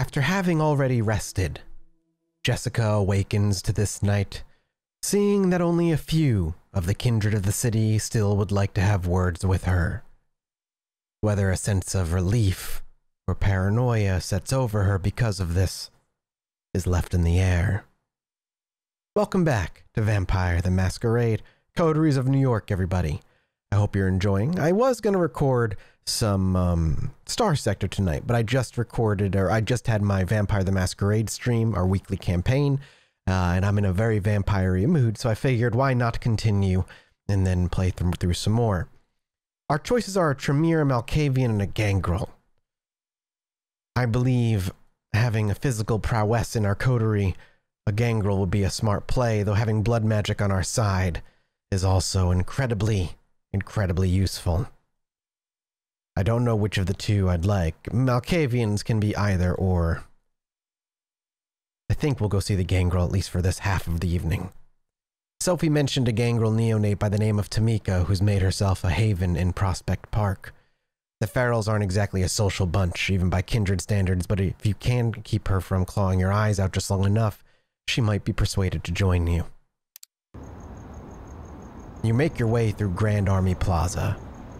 After having already rested, Jessica awakens to this night, seeing that only a few of the kindred of the city still would like to have words with her. Whether a sense of relief or paranoia sets over her because of this is left in the air. Welcome back to Vampire the Masquerade, Coteries of New York, everybody. I hope you're enjoying. I was going to record some Star Sector tonight, but I just had my Vampire the Masquerade stream, our weekly campaign, and I'm in a very vampire-y mood, so I figured why not continue and then play through some more. Our choices are a Tremere, a Malkavian, and a Gangrel. I believe having a physical prowess in our coterie, a Gangrel would be a smart play, though having blood magic on our side is also incredibly useful. I don't know which of the two I'd like. Malkavians can be either or. I think we'll go see the Gangrel at least for this half of the evening. Sophie mentioned a Gangrel neonate by the name of Tamika who's made herself a haven in Prospect Park. The Ferals aren't exactly a social bunch, even by kindred standards, but if you can keep her from clawing your eyes out just long enough, she might be persuaded to join you. You make your way through Grand Army Plaza,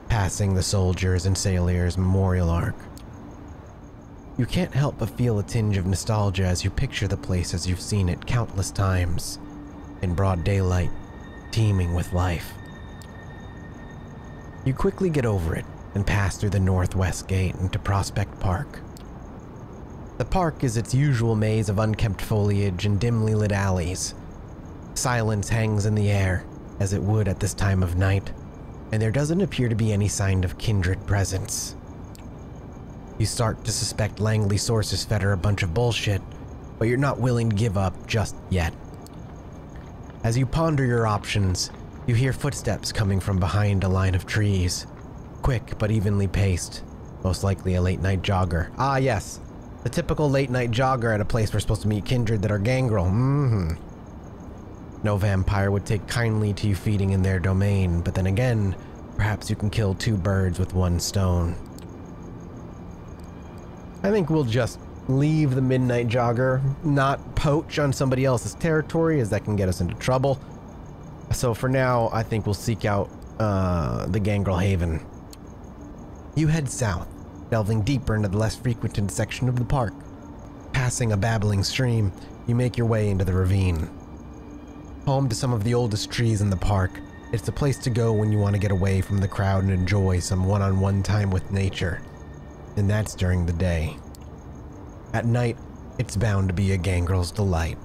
passing the Soldiers and Sailors Memorial Arc. You can't help but feel a tinge of nostalgia as you picture the place as you've seen it countless times, in broad daylight, teeming with life. You quickly get over it and pass through the northwest gate into Prospect Park. The park is its usual maze of unkempt foliage and dimly lit alleys. Silence hangs in the air, as it would at this time of night, and there doesn't appear to be any sign of kindred presence. You start to suspect Langley sources fed her a bunch of bullshit, but you're not willing to give up just yet. As you ponder your options, you hear footsteps coming from behind a line of trees. Quick but evenly paced, most likely a late-night jogger. Ah yes, the typical late-night jogger at a place we're supposed to meet kindred that are Gangrel. No vampire would take kindly to you feeding in their domain, but then again, perhaps you can kill two birds with one stone. I think we'll just leave the midnight jogger, not poach on somebody else's territory, as that can get us into trouble. So for now, I think we'll seek out the Gangrel Haven. You head south, delving deeper into the less frequented section of the park. Passing a babbling stream, you make your way into the ravine. Home to some of the oldest trees in the park, it's a place to go when you want to get away from the crowd and enjoy some one-on-one time with nature. And that's during the day. At night, it's bound to be a Gangrel's delight.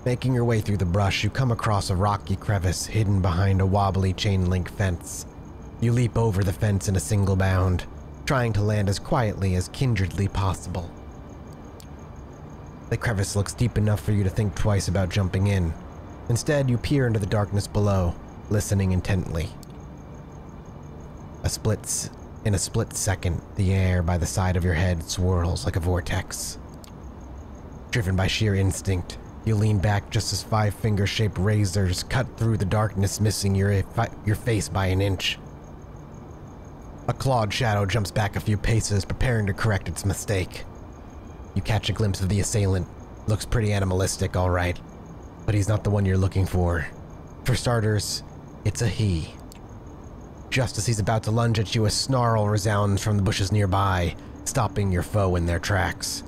Making your way through the brush, you come across a rocky crevice hidden behind a wobbly chain-link fence. You leap over the fence in a single bound, trying to land as quietly as kindredly possible. The crevice looks deep enough for you to think twice about jumping in. Instead, you peer into the darkness below, listening intently. In a split second, the air by the side of your head swirls like a vortex. Driven by sheer instinct, you lean back just as five finger-shaped razors cut through the darkness, missing your face by an inch. A clawed shadow jumps back a few paces, preparing to correct its mistake. You catch a glimpse of the assailant. Looks pretty animalistic, all right, but he's not the one you're looking for. For starters, it's a he. Just as he's about to lunge at you, a snarl resounds from the bushes nearby, stopping your foe in their tracks.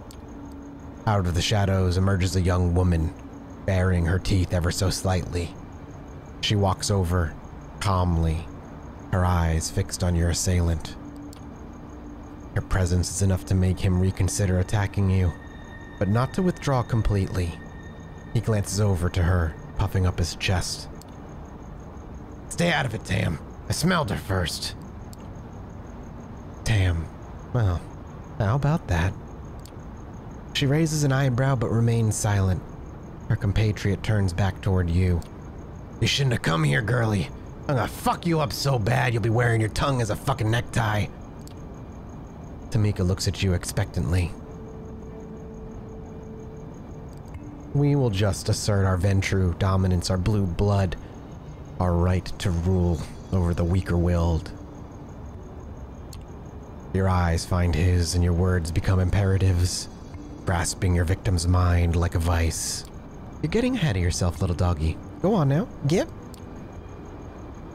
Out of the shadows emerges a young woman, baring her teeth ever so slightly. She walks over, calmly, her eyes fixed on your assailant. Her presence is enough to make him reconsider attacking you, but not to withdraw completely. He glances over to her, puffing up his chest. "Stay out of it, Tam. I smelled her first." Tam. Well, how about that? She raises an eyebrow but remains silent. Her compatriot turns back toward you. "You shouldn't have come here, girlie. I'm gonna fuck you up so bad you'll be wearing your tongue as a fucking necktie." Tamika looks at you expectantly. We will just assert our Ventru dominance, our blue blood, our right to rule over the weaker-willed. Your eyes find his and your words become imperatives, grasping your victim's mind like a vice. You're getting ahead of yourself, little doggy. Go on now. Yep.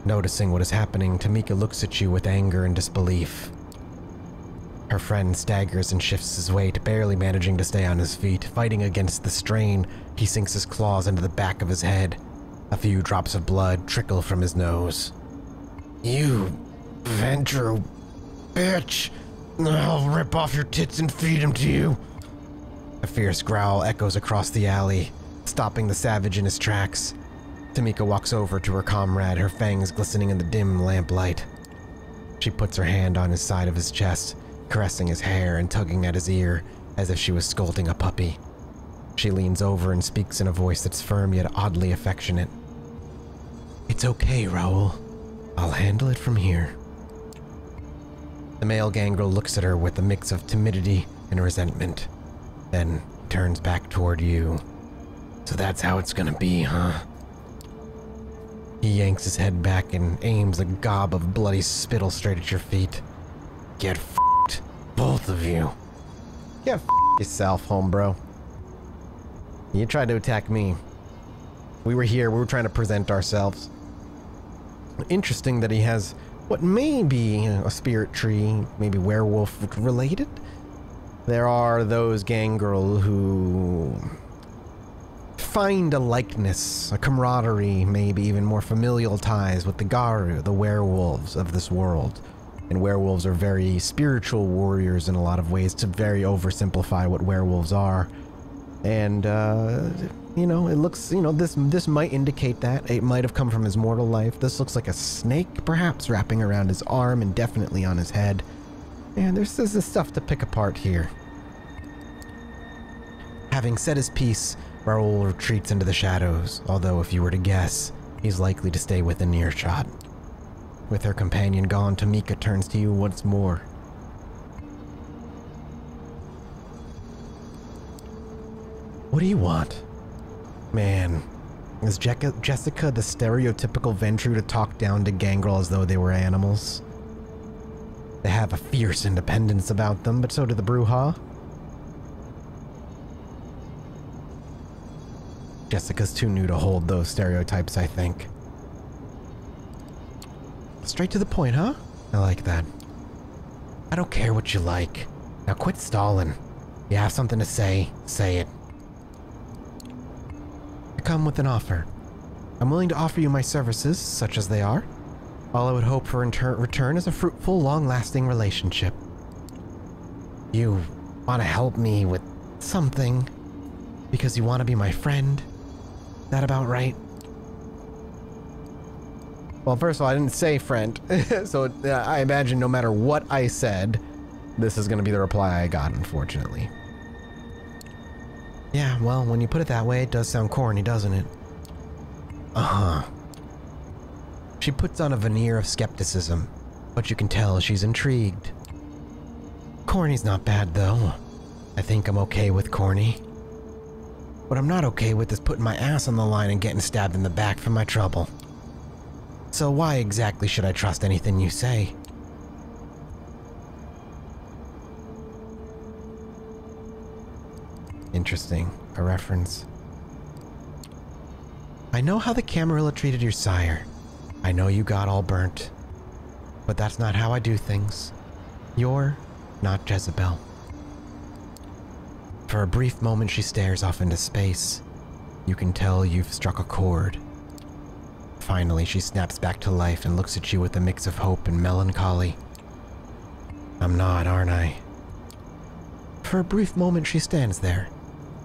Noticing what is happening, Tamika looks at you with anger and disbelief. Her friend staggers and shifts his weight, barely managing to stay on his feet. Fighting against the strain, he sinks his claws into the back of his head. A few drops of blood trickle from his nose. You Ventro bitch! I'll rip off your tits and feed them to you. A fierce growl echoes across the alley, stopping the savage in his tracks. Tamika walks over to her comrade, her fangs glistening in the dim lamplight. She puts her hand on his side of his chest, caressing his hair and tugging at his ear as if she was scolding a puppy. She leans over and speaks in a voice that's firm yet oddly affectionate. It's okay, Raoul. I'll handle it from here. The male gangrel looks at her with a mix of timidity and resentment, then turns back toward you. So that's how it's gonna be, huh? He yanks his head back and aims a gob of bloody spittle straight at your feet. Get f***ed, both of you. Get f***ed yourself, homebro. You tried to attack me. We were trying to present ourselves. Interesting that he has what may be a spirit tree, maybe werewolf related. There are those gangrel who find a likeness, a camaraderie, maybe even more familial ties with the Garu, the werewolves of this world. And werewolves are very spiritual warriors in a lot of ways, to very oversimplify what werewolves are. And, you know, it looks, you know, this might indicate that. It might have come from his mortal life. This looks like a snake, perhaps, wrapping around his arm and definitely on his head. And there's this stuff to pick apart here. Having said his piece, Raoul retreats into the shadows, although if you were to guess, he's likely to stay within earshot. With her companion gone, Tamika turns to you once more. What do you want? Man, is Jessica the stereotypical Ventru to talk down to gangrel as though they were animals? They have a fierce independence about them, but so do the Bruja. Jessica's too new to hold those stereotypes, I think. Straight to the point, huh? I like that. I don't care what you like. Now quit stalling. You have something to say, say it. I come with an offer. I'm willing to offer you my services, such as they are. All I would hope for in return is a fruitful, long-lasting relationship. You want to help me with something because you want to be my friend? That about right? Well, first of all, I didn't say friend, so I imagine no matter what I said, this is going to be the reply I got, unfortunately. Yeah, well, when you put it that way, it does sound corny, doesn't it? Uh-huh. She puts on a veneer of skepticism, but you can tell she's intrigued. Corny's not bad, though. I think I'm okay with corny. What I'm not okay with is putting my ass on the line and getting stabbed in the back for my trouble. So why exactly should I trust anything you say? Interesting. A reference. I know how the Camarilla treated your sire. I know you got all burnt. But that's not how I do things. You're not Jezebel. For a brief moment she stares off into space. You can tell you've struck a chord. Finally, she snaps back to life and looks at you with a mix of hope and melancholy. I'm not, aren't I? For a brief moment she stands there,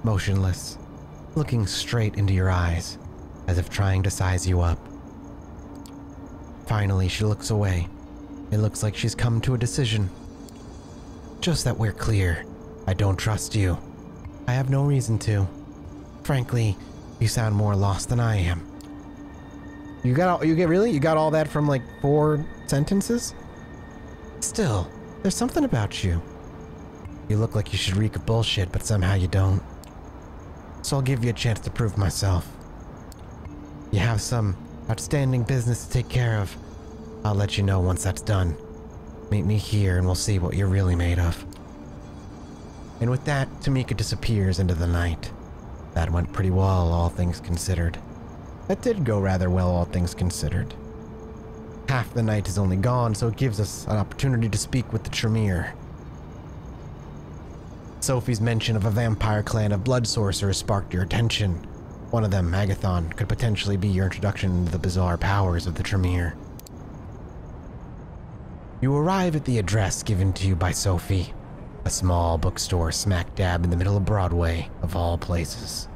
motionless, looking straight into your eyes, as if trying to size you up. Finally, she looks away. It looks like she's come to a decision. Just that we're clear, I don't trust you. I have no reason to. Frankly, you sound more lost than I am. You got all that from like 4 sentences? Still, there's something about you. You look like you should reek of bullshit, but somehow you don't. So I'll give you a chance to prove myself. You have some outstanding business to take care of. I'll let you know once that's done. Meet me here and we'll see what you're really made of. And with that, Tamika disappears into the night. That went pretty well, all things considered. That did go rather well, all things considered. Half the night is only gone, so it gives us an opportunity to speak with the Tremere. Sophie's mention of a vampire clan of blood sorcerers sparked your attention. One of them, Agathon, could potentially be your introduction to the bizarre powers of the Tremere. You arrive at the address given to you by Sophie, a small bookstore smack dab in the middle of Broadway, of all places.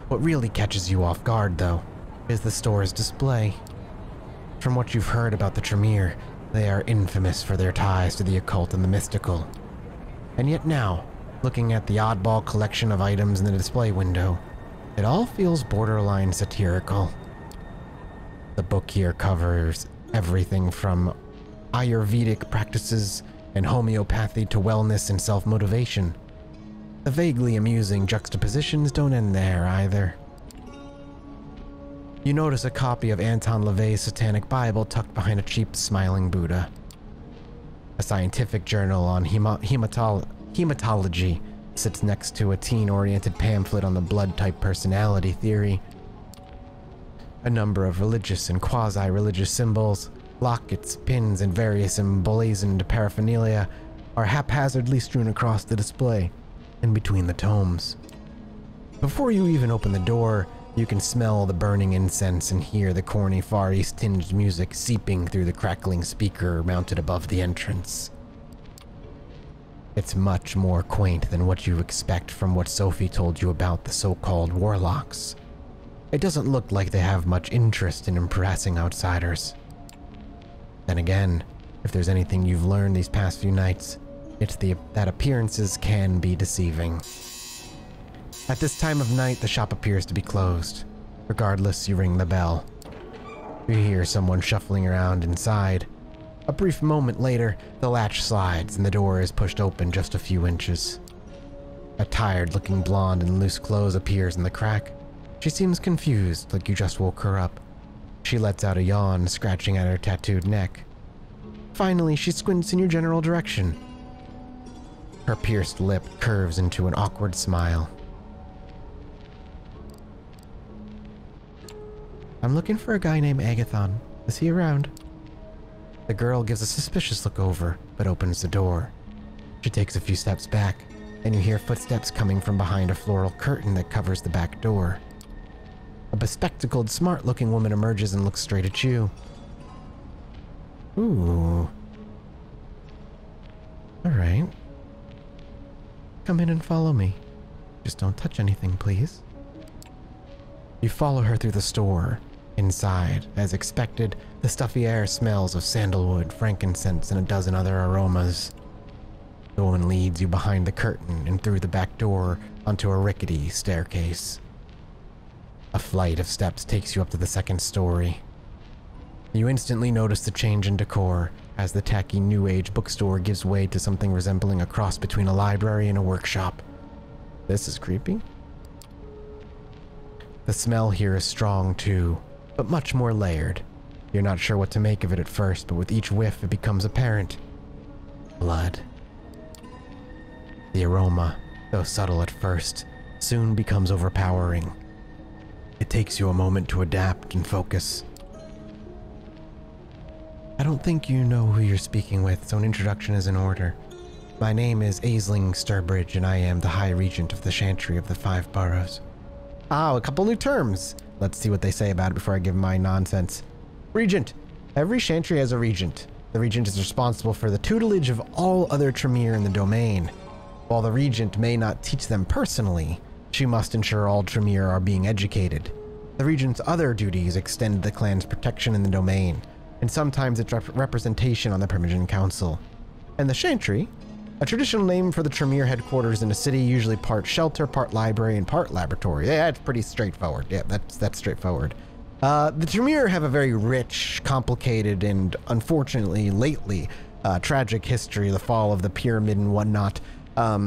What really catches you off guard, though, is the store's display. From what you've heard about the Tremere, they are infamous for their ties to the occult and the mystical. And yet now, looking at the oddball collection of items in the display window, it all feels borderline satirical. The book here covers everything from Ayurvedic practices and homeopathy to wellness and self-motivation. The vaguely amusing juxtapositions don't end there either. You notice a copy of Anton LaVey's Satanic Bible tucked behind a cheap smiling Buddha. A scientific journal on hematology sits next to a teen-oriented pamphlet on the blood-type personality theory. A number of religious and quasi-religious symbols, lockets, pins, and various emblazoned paraphernalia are haphazardly strewn across the display and between the tomes. Before you even open the door, you can smell the burning incense and hear the corny Far East tinged music seeping through the crackling speaker mounted above the entrance. It's much more quaint than what you expect from what Sophie told you about the so-called warlocks. It doesn't look like they have much interest in impressing outsiders. Then again, if there's anything you've learned these past few nights, it's that appearances can be deceiving. At this time of night, the shop appears to be closed. Regardless, you ring the bell. You hear someone shuffling around inside. A brief moment later, the latch slides and the door is pushed open just a few inches. A tired-looking blonde in loose clothes appears in the crack. She seems confused, like you just woke her up. She lets out a yawn, scratching at her tattooed neck. Finally, she squints in your general direction. Her pierced lip curves into an awkward smile. I'm looking for a guy named Agathon. Is he around? The girl gives a suspicious look over, but opens the door. She takes a few steps back, and you hear footsteps coming from behind a floral curtain that covers the back door. A bespectacled, smart-looking woman emerges and looks straight at you. Ooh. Alright. Come in and follow me. Just don't touch anything, please. You follow her through the store. Inside, as expected, the stuffy air smells of sandalwood, frankincense, and a dozen other aromas. The woman leads you behind the curtain and through the back door onto a rickety staircase. A flight of steps takes you up to the second story. You instantly notice the change in decor as the tacky New Age bookstore gives way to something resembling a cross between a library and a workshop. This is creepy. The smell here is strong too, but much more layered. You're not sure what to make of it at first, but with each whiff it becomes apparent. Blood. The aroma, though subtle at first, soon becomes overpowering. It takes you a moment to adapt and focus. I don't think you know who you're speaking with, so an introduction is in order. My name is Aisling Sturbridge, and I am the High Regent of the Chantry of the Five Boroughs. Ah, a couple new terms. Let's see what they say about it before I give my nonsense. Regent. Every chantry has a regent. The regent is responsible for the tutelage of all other Tremere in the domain. While the regent may not teach them personally, she must ensure all Tremere are being educated. The regent's other duties extend the clan's protection in the domain, and sometimes its representation on the Primogen Council. And the chantry, a traditional name for the Tremere headquarters in a city, usually part shelter, part library, and part laboratory. Yeah, it's pretty straightforward. Yeah, that's straightforward. The Tremere have a very rich, complicated, and unfortunately, lately, tragic history, the fall of the pyramid and whatnot,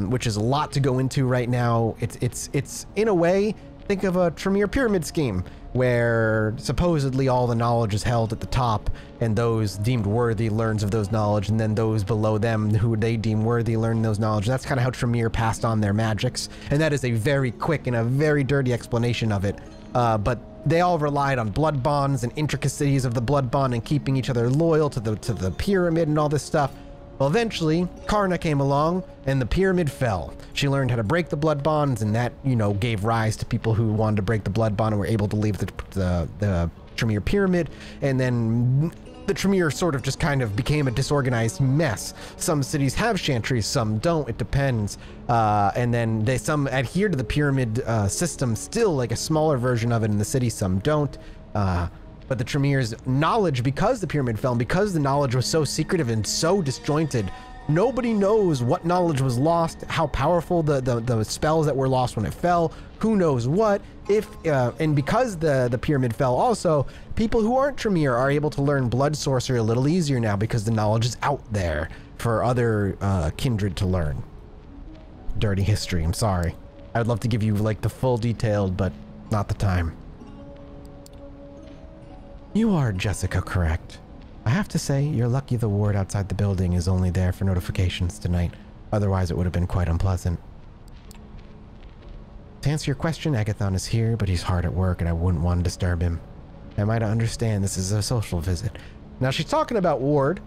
which is a lot to go into right now. It's in a way, Think of a Tremere pyramid scheme, where supposedly all the knowledge is held at the top, and those deemed worthy learns of those knowledge, and then those below them who they deem worthy learn those knowledge. That's kind of how Tremere passed on their magics, and that is a very quick and a very dirty explanation of it. But they all relied on blood bonds and intricacies of the blood bond and keeping each other loyal to the pyramid and all this stuff. Well, eventually, Karna came along, and the pyramid fell. She learned how to break the blood bonds, and that, you know, gave rise to people who wanted to break the blood bond and were able to leave the Tremere pyramid, and then the Tremere sort of just kind of became a disorganized mess. Some cities have chantries, some don't, it depends. And then some adhere to the pyramid system still, like a smaller version of it in the city, some don't. But the Tremere's knowledge, because the pyramid fell, and because the knowledge was so secretive and so disjointed, nobody knows what knowledge was lost, how powerful the spells that were lost when it fell, who knows what. And because the pyramid fell also, people who aren't Tremere are able to learn blood sorcery a little easier now because the knowledge is out there for other kindred to learn. Dirty history, I'm sorry. I would love to give you like the full detailed, but not the time. You are Jessica, correct? I have to say, you're lucky the ward outside the building is only there for notifications tonight. Otherwise, it would have been quite unpleasant. To answer your question, Agathon is here, but he's hard at work and I wouldn't want to disturb him. Am I to understand this is a social visit? Now, she's talking about ward.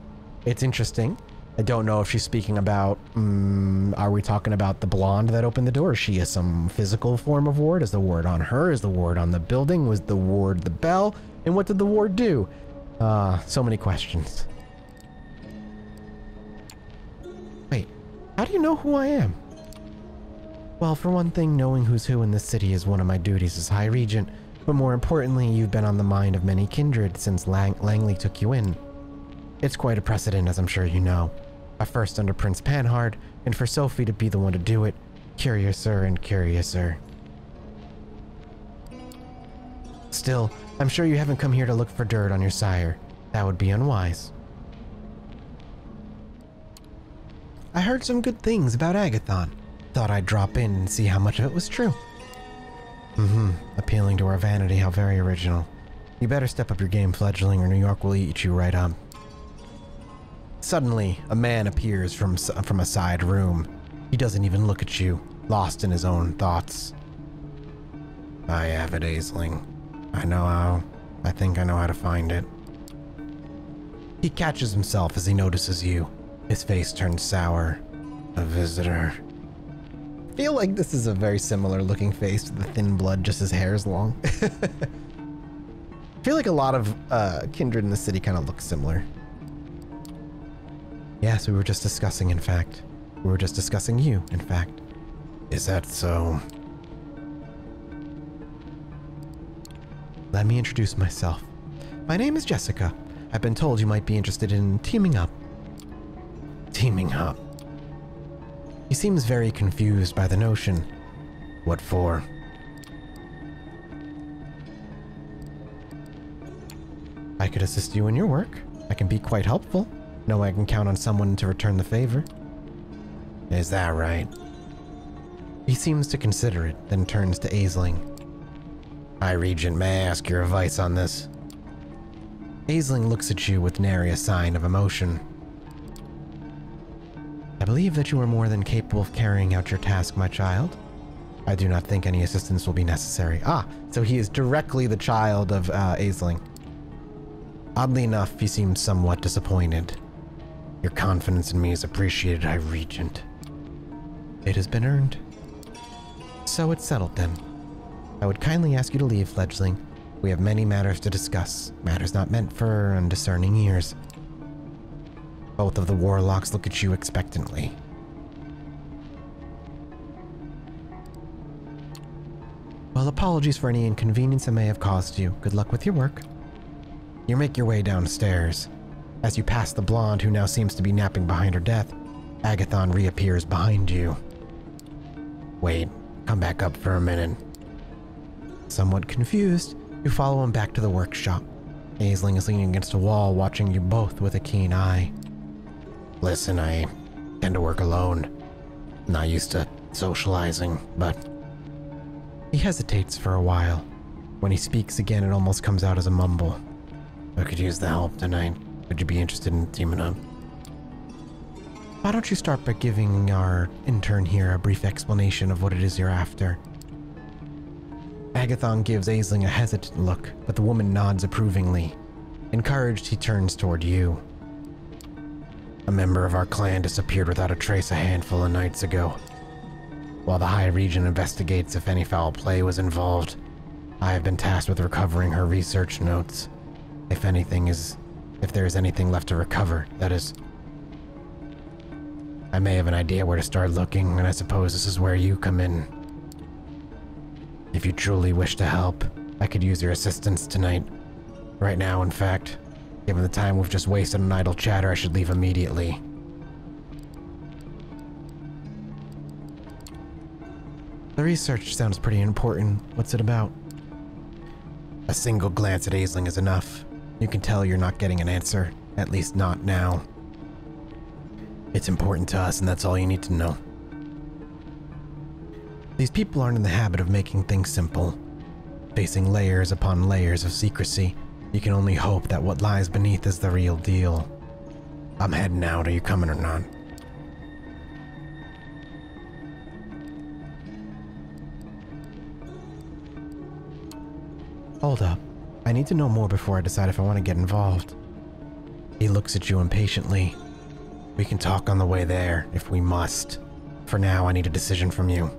It's interesting. I don't know if she's speaking about, are we talking about the blonde that opened the door? Is she some physical form of ward? Is the ward on her? Is the ward on the building? Was the ward the bell? And what did the ward do? So many questions. Wait, how do you know who I am? Well, for one thing, knowing who's who in this city is one of my duties as High Regent, but more importantly, you've been on the mind of many kindred since Langley took you in. It's quite a precedent, as I'm sure you know. At first under Prince Panhard, and for Sophie to be the one to do it, curiouser and curiouser. Still, I'm sure you haven't come here to look for dirt on your sire. That would be unwise. I heard some good things about Agathon. Thought I'd drop in and see how much of it was true. Appealing to our vanity, how very original. You better step up your game, fledgling, or New York will eat you right up. Suddenly, a man appears from a side room. He doesn't even look at you, lost in his own thoughts. I have it, Aisling. I think I know how to find it. He catches himself as he notices you. His face turns sour. A visitor. I feel like this is a very similar looking face to the thin blood, just his hair is long. I feel like a lot of kindred in the city kind of look similar. Yes, we were just discussing, in fact. We were just discussing you, in fact. Is that so? Let me introduce myself. My name is Jessica. I've been told you might be interested in teaming up. Teaming up? He seems very confused by the notion. What for? I could assist you in your work. I can be quite helpful. Know I can count on someone to return the favor. Is that right? He seems to consider it, then turns to Aisling. High Regent, may I ask your advice on this? Aisling looks at you with nary a sign of emotion. I believe that you are more than capable of carrying out your task, my child. I do not think any assistance will be necessary. Ah, so he is directly the child of Aisling. Oddly enough, he seems somewhat disappointed. Your confidence in me is appreciated, High Regent. It has been earned. So it's settled then. I would kindly ask you to leave, fledgling. We have many matters to discuss, matters not meant for undiscerning ears. Both of the warlocks look at you expectantly. Well, apologies for any inconvenience I may have caused you. Good luck with your work. You make your way downstairs. As you pass the blonde who now seems to be napping behind her desk, Agathon reappears behind you. Wait, come back up for a minute. Somewhat confused, you follow him back to the workshop. Aisling is leaning against a wall, watching you both with a keen eye. Listen, I tend to work alone. Not used to socializing, but He hesitates for a while. When he speaks again, it almost comes out as a mumble. I could use the help tonight. Would you be interested in teaming up? Why don't you start by giving our intern here a brief explanation of what it is you're after? Agathon gives Aisling a hesitant look, but the woman nods approvingly. Encouraged, he turns toward you. A member of our clan disappeared without a trace a handful of nights ago. While the High Regent investigates if any foul play was involved, I have been tasked with recovering her research notes. If there is anything left to recover, that is. I may have an idea where to start looking, and I suppose this is where you come in. If you truly wish to help, I could use your assistance tonight. Right now, in fact. Given the time we've just wasted on idle chatter, I should leave immediately. The research sounds pretty important. What's it about? A single glance at Aisling is enough. You can tell you're not getting an answer, at least not now. It's important to us, and that's all you need to know. These people aren't in the habit of making things simple. Facing layers upon layers of secrecy, you can only hope that what lies beneath is the real deal. I'm heading out. Are you coming or not? Hold up. I need to know more before I decide if I want to get involved. He looks at you impatiently. We can talk on the way there, if we must. For now, I need a decision from you.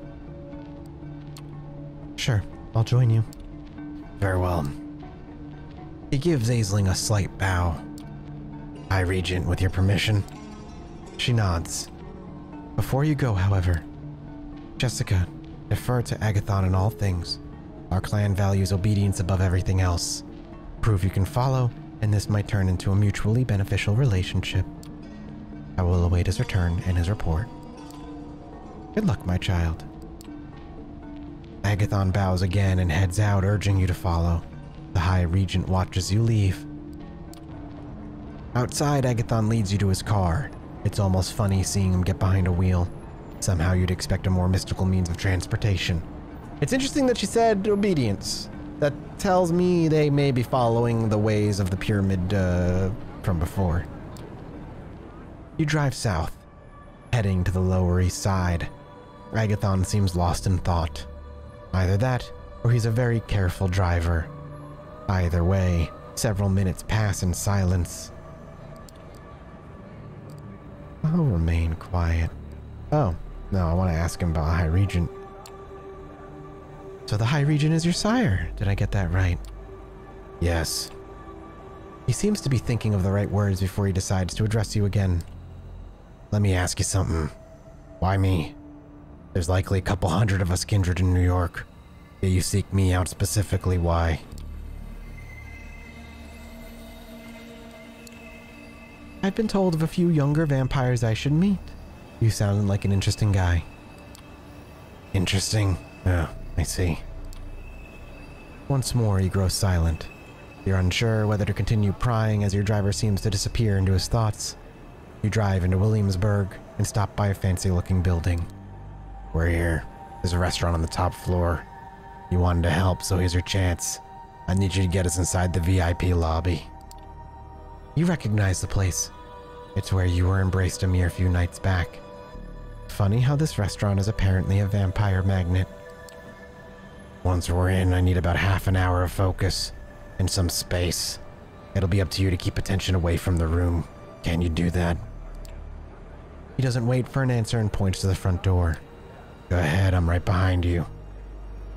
Sure, I'll join you. Very well. He gives Aisling a slight bow. High Regent, with your permission. She nods. Before you go, however, Jessica, defer to Agathon in all things. Our clan values obedience above everything else. Prove you can follow, and this might turn into a mutually beneficial relationship. I will await his return and his report. Good luck, my child. Agathon bows again and heads out, urging you to follow. The High Regent watches you leave. Outside, Agathon leads you to his car. It's almost funny seeing him get behind a wheel. Somehow you'd expect a more mystical means of transportation. It's interesting that she said obedience. That tells me they may be following the ways of the pyramid from before. You drive south, heading to the Lower East Side. Agathon seems lost in thought. Either that, or he's a very careful driver. Either way, several minutes pass in silence. I'll remain quiet. Oh, no, I want to ask him about High Regent. So the High Regent is your sire, did I get that right? Yes. He seems to be thinking of the right words before he decides to address you again. Let me ask you something. Why me? There's likely a couple hundred of us kindred in New York. Yet you seek me out specifically, why? I've been told of a few younger vampires I should meet. You sound like an interesting guy. Interesting? Oh, I see. Once more, he grows silent. You're unsure whether to continue prying as your driver seems to disappear into his thoughts. You drive into Williamsburg and stop by a fancy-looking building. We're here. There's a restaurant on the top floor. You wanted to help, so here's your chance. I need you to get us inside the VIP lobby. You recognize the place. It's where you were embraced a mere few nights back. Funny how this restaurant is apparently a vampire magnet. Once we're in, I need about half an hour of focus and some space. It'll be up to you to keep attention away from the room. Can you do that? He doesn't wait for an answer and points to the front door. Go ahead, I'm right behind you.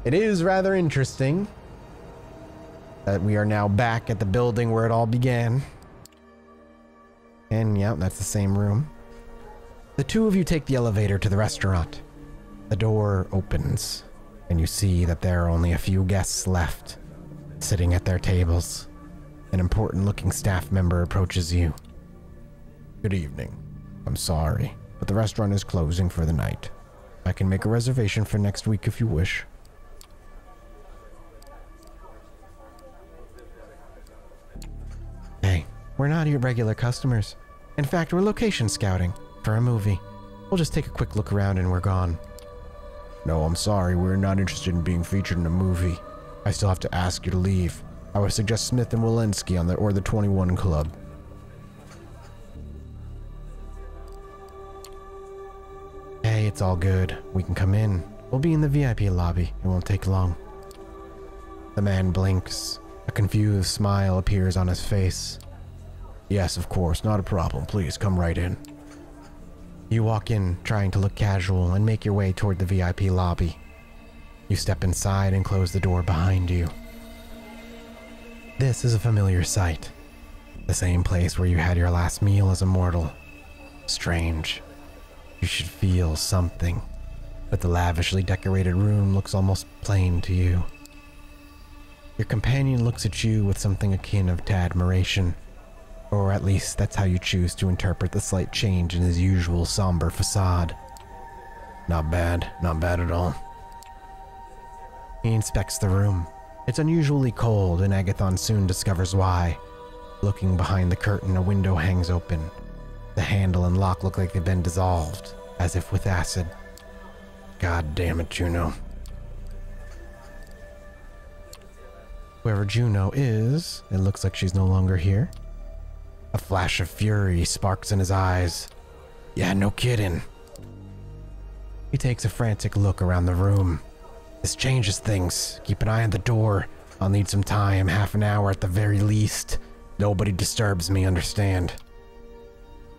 It is rather interesting that we are now back at the building where it all began. And yeah, that's the same room. The two of you take the elevator to the restaurant. The door opens, and you see that there are only a few guests left, sitting at their tables. An important-looking staff member approaches you. Good evening. I'm sorry, but the restaurant is closing for the night. I can make a reservation for next week if you wish. Hey, we're not your regular customers. In fact, we're location scouting for a movie. We'll just take a quick look around and we're gone. No, I'm sorry, we're not interested in being featured in a movie. I still have to ask you to leave. I would suggest Smith and Walensky or the 21 Club. Hey, it's all good. We can come in. We'll be in the VIP lobby. It won't take long. The man blinks. A confused smile appears on his face. Yes, of course, not a problem. Please, come right in. You walk in, trying to look casual, and make your way toward the VIP lobby. You step inside and close the door behind you. This is a familiar sight. The same place where you had your last meal as a mortal. Strange. You should feel something, but the lavishly decorated room looks almost plain to you. Your companion looks at you with something akin to admiration, or at least that's how you choose to interpret the slight change in his usual somber facade. Not bad at all. He inspects the room. It's unusually cold, and Agathon soon discovers why. Looking behind the curtain, a window hangs open. The handle and lock look like they've been dissolved, as if with acid. God damn it, Juno. Whoever Juno is, it looks like she's no longer here. A flash of fury sparks in his eyes. Yeah, no kidding. He takes a frantic look around the room. This changes things. Keep an eye on the door. I'll need some time, half an hour at the very least. Nobody disturbs me, understand?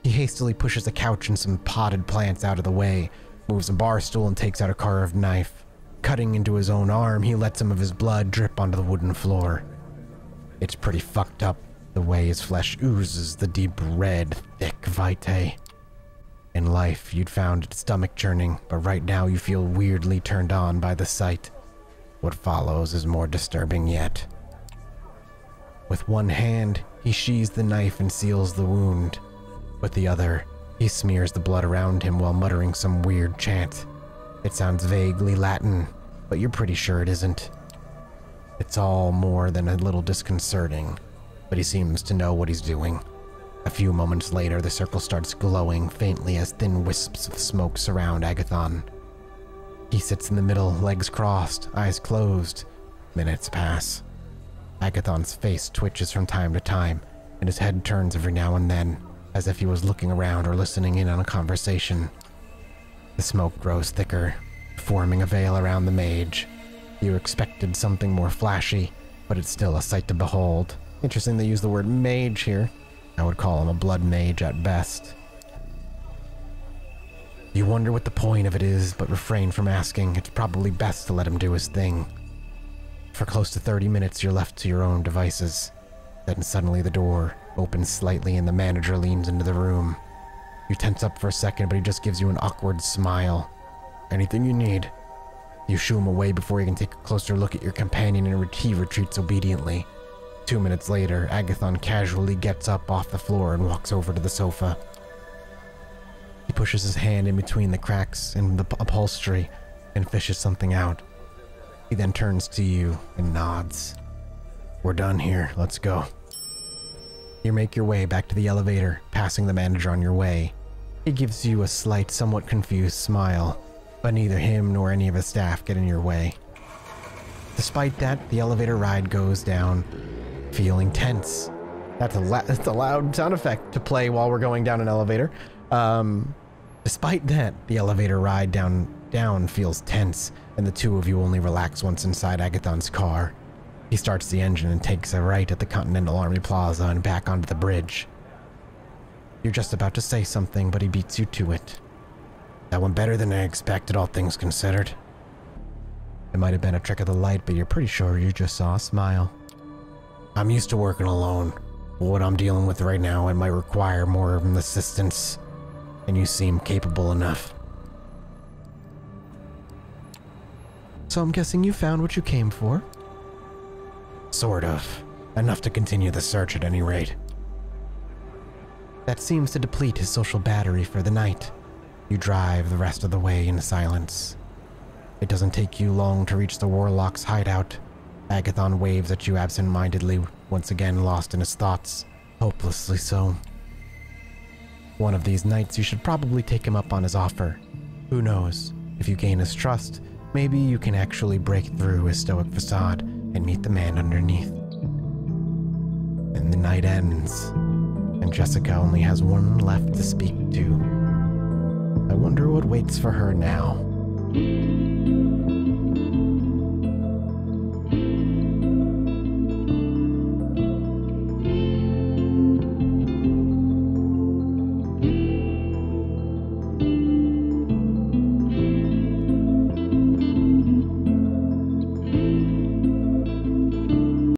He hastily pushes a couch and some potted plants out of the way, moves a bar stool and takes out a carved knife. Cutting into his own arm, he lets some of his blood drip onto the wooden floor. It's pretty fucked up, the way his flesh oozes the deep red, thick vitae. In life, you'd found it stomach churning, but right now you feel weirdly turned on by the sight. What follows is more disturbing yet. With one hand, he sheathes the knife and seals the wound. With the other, he smears the blood around him while muttering some weird chant. It sounds vaguely Latin, but you're pretty sure it isn't. It's all more than a little disconcerting, but he seems to know what he's doing. A few moments later, the circle starts glowing faintly as thin wisps of smoke surround Agathon. He sits in the middle, legs crossed, eyes closed. Minutes pass. Agathon's face twitches from time to time, and his head turns every now and then, as if he was looking around or listening in on a conversation. The smoke grows thicker, forming a veil around the mage. You expected something more flashy, but it's still a sight to behold. Interesting they use the word mage here. I would call him a blood mage at best. You wonder what the point of it is, but refrain from asking. It's probably best to let him do his thing. For close to 30 minutes, you're left to your own devices. Then suddenly the door opens slightly and the manager leans into the room. You tense up for a second, but he just gives you an awkward smile. Anything you need. You shoo him away before you can take a closer look at your companion, and he retreats obediently. 2 minutes later, Agathon casually gets up off the floor and walks over to the sofa. He pushes his hand in between the cracks in the upholstery and fishes something out. He then turns to you and nods. We're done here, let's go. You make your way back to the elevator, passing the manager on your way. He gives you a slight, somewhat confused smile, but neither him nor any of his staff get in your way. Despite that, the elevator ride goes down, feeling tense. That's a loud sound effect to play while we're going down an elevator. Despite that, the elevator ride down feels tense, and the two of you only relax once inside Agathon's car. He starts the engine and takes a right at the Continental Army Plaza and back onto the bridge. You're just about to say something, but he beats you to it. That went better than I expected, all things considered. It might have been a trick of the light, but you're pretty sure you just saw a smile. I'm used to working alone. What I'm dealing with right now, it might require more of an assistance, and you seem capable enough. So I'm guessing you found what you came for? Sort of. Enough to continue the search at any rate. That seems to deplete his social battery for the night. You drive the rest of the way in silence. It doesn't take you long to reach the warlock's hideout. Agathon waves at you absent-mindedly, once again lost in his thoughts, hopelessly so. One of these nights you should probably take him up on his offer. Who knows? If you gain his trust, maybe you can actually break through his stoic facade and meet the man underneath. And the night ends, and Jessica only has one left to speak to. I wonder what waits for her now.